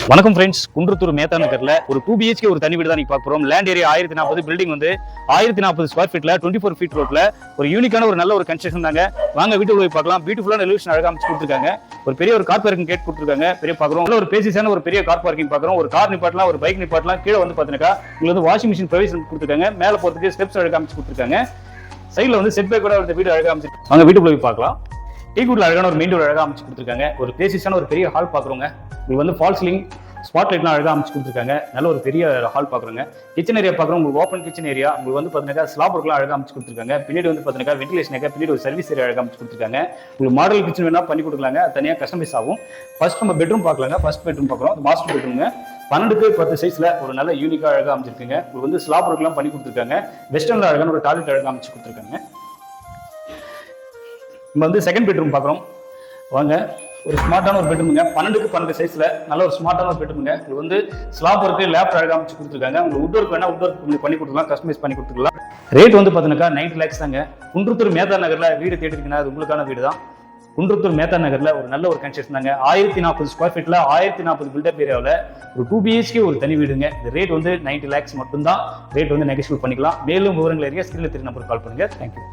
வணக்கம் ஃப்ரெண்ட்ஸ், குன்றத்தூர் மேத்தா நகர்ல ஒரு 2 BHK ஒரு தனி வீடு தான் நீங்க பார்க்க போறோம். லேண்ட் ஏரியா 1040, பில்டிங் வந்து 1040 ஸ்கொயர் ஃபீட்ல 24 ஃபீட் ரோட்ல ஒரு யூனிக்கான ஒரு நல்ல ஒரு கன்ஸ்ட்ரக்ஷன் தாங்க. வாங்க வீட்டுக்கு போய் பார்க்கலாம். பியூட்டிஃபுல்லான எலிவேஷன் அழகா அமைச்சு கொடுத்துருக்காங்க. ஒரு பெரிய ஒரு கார் பார்க்கிங் கேட் கொடுத்துருக்காங்க. பெரிய பார்க்குறோம் ஒரு பேசிஸான ஒரு பெரிய கார் பார்க்கிங் பார்க்குறோம். ஒரு கார் நிப்பாட்டலாம், ஒரு பைக் நிப்பாட்டலாம். கீழே வந்து பார்த்தீங்கன்னா உங்களுக்கு வந்து வாஷிங் மிஷின் ப்ரொவிஷன் கொடுத்துருக்காங்க. மேலே போகிறதுக்கு ஸ்டெப்ஸ் அழகா அமைச்சு கொடுத்துருக்காங்க. சைடில் வந்து செட் பேக்கோட ஒரு வீடு அழகா அமைச்சு வாங்க வீட்டுக்கு போய் பார்க்கலாம். டீக்குட்ல அழகான ஒரு மெயின் டோர் அழகா அமைச்சு கொடுத்துருக்காங்க. ஒரு பேசிஸான ஒரு பெரிய ஹால் பார்க்குறோங்க. உங்களுக்கு வந்து ஃபால் சீலிங் ஸ்பாட் லைட்லாம் அழகாக அமைச்சு கொடுத்துருக்காங்க. நல்ல ஒரு பெரிய ஹால் பார்க்குறோங்க. கிச்சன் ஏரியா பார்க்குறோம். உங்களுக்கு ஓப்பன் கிச்சன் ஏரியா உங்களுக்கு வந்து பார்த்தீங்கன்னா ஸ்லாப் ஒர்க்லாம் அழகாக அமைச்சு கொடுத்துருக்காங்க. பின்னாடி வந்து பார்த்தீங்கன்னா வென்டிலேஷனுக்கு பின்னாடி ஒரு சர்வீஸ் ஏரியா அழகாக அமைச்சு கொடுத்துருக்காங்க. உங்களுக்கு மாடல் கிச்சன் வேணா பண்ணி கொடுக்கலாங்க. தனியாக கஸ்டமைஸ் ஆகும். ஃபர்ஸ்ட் நம்ம பெட்ரூம் பார்க்கலாங்க. ஃபர்ஸ்ட் பெட்ரூம் பார்க்குறோம். மாஸ்டர் பெட்ரூம்ங்க. 12x10 சைஸ்ல ஒரு நல்ல யூனிக்காக அழகாக அமைச்சிருக்குங்க. உங்களுக்கு வந்து ஸ்லாப் ஒர்க்லாம் பண்ணி கொடுத்துருக்காங்க. வெஸ்டர்னில் அழகான ஒரு டாய்லெட் அழகாக அமைச்சு கொடுத்துருக்காங்க. நம்ம வந்து செகண்ட் பெட்ரூம் பார்க்குறோம். வாங்க, ஒரு ஸ்மார்ட்டான ஒரு பெட்ரூமுங்க. 12x12 சைஸ்ல நல்ல ஒரு ஸ்மார்ட்டான ஒரு பெட்ரூமுங்க. உங்களுக்கு வந்து ஸ்லாப் ஒர்க்கு லேப்ட் அழகாக அமைச்சு கொடுத்துருக்காங்க. உங்களுக்கு வுட் ஒர்க் வேணா வுட் ஒர்க் பண்ணி கொடுத்துக்கலாம், கஸ்டமைஸ் பண்ணி கொடுத்துக்கலாம். ரேட் வந்து பார்த்தீங்கன்னா 90 lakhs தாங்க. குன்றத்தூர் மேத்தா நகர்ல வீடு தேடிருக்கீங்கன்னா அது உங்களுக்கான வீடு தான். குன்றத்தூர் மேத்தா நகர்ல ஒரு நல்ல ஒரு கன்ஸ்ட்ரக்ஷன் தாங்க. 1040 ஸ்கொயர் ஃபீட்ல 1040 பில்டப் ஏரியாவில் ஒரு 2 BHK ஒரு தனி வீடுங்க. இந்த ரேட் வந்து 90 lakhs மட்டும்தான். ரேட் வந்து நெகோஷியபிள் பண்ணிக்கலாம். மேலும் விவரங்கள் அறிய ஸ்கிரீன்ல தெரிய நம்பருக்கு கால் பண்ணுங்க. தேங்க்யூ.